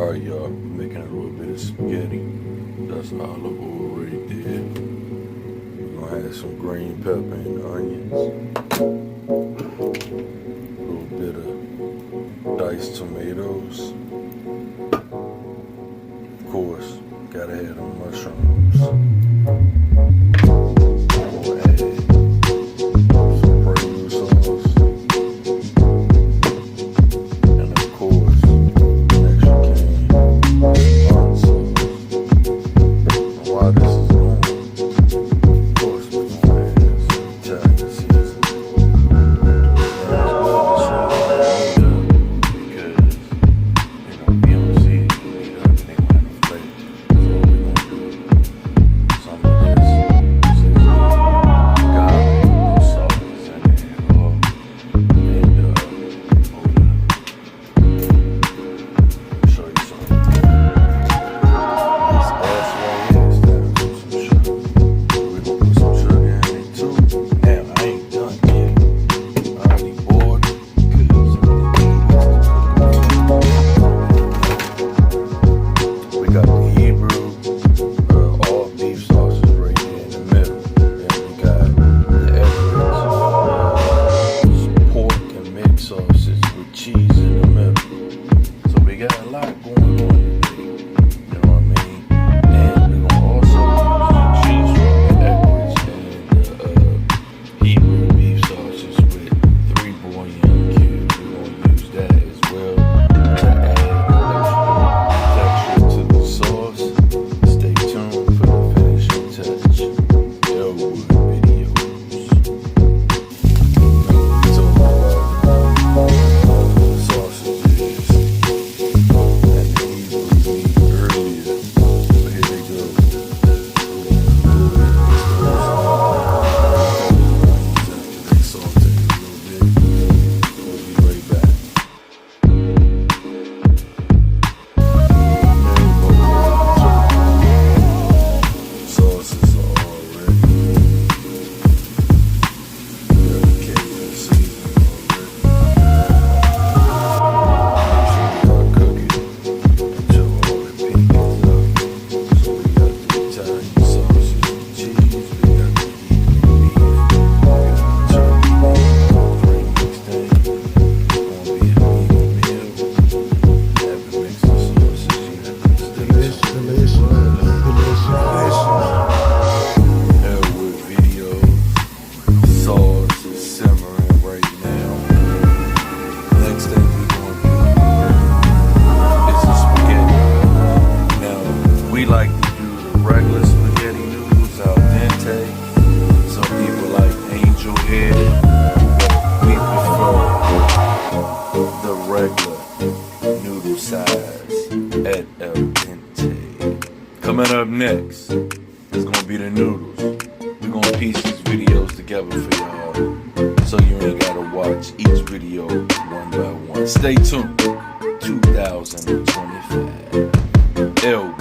Alright, y'all, making a little bit of spaghetti. That's olive oil right there. We're gonna add some green pepper and onions. A little bit of diced tomatoes. Of course, gotta add the mushrooms. We'll add some barbecue sauce. And of course, extra cane hot sauce. And while this is going, of course, we're gonna add some Italian seasoning. Sauces with cheese in the middle. So we got a lot going on today. You know what I mean? And we're gonna also cheese from the Edwards and Hebrew beef sauces with 3 bouillon cubes. We're gonna use that as well to add extra texture to the sauce. Stay tuned for the finishing touch. Elwood videos. We like to do the regular spaghetti noodles al dente. Some people like angel headed, but we prefer the regular noodle size at al dente. Coming up next is gonna be the noodles. We're gonna piece these videos together for y'all, so you ain't gotta watch each video one by one. Stay tuned. 2025. L.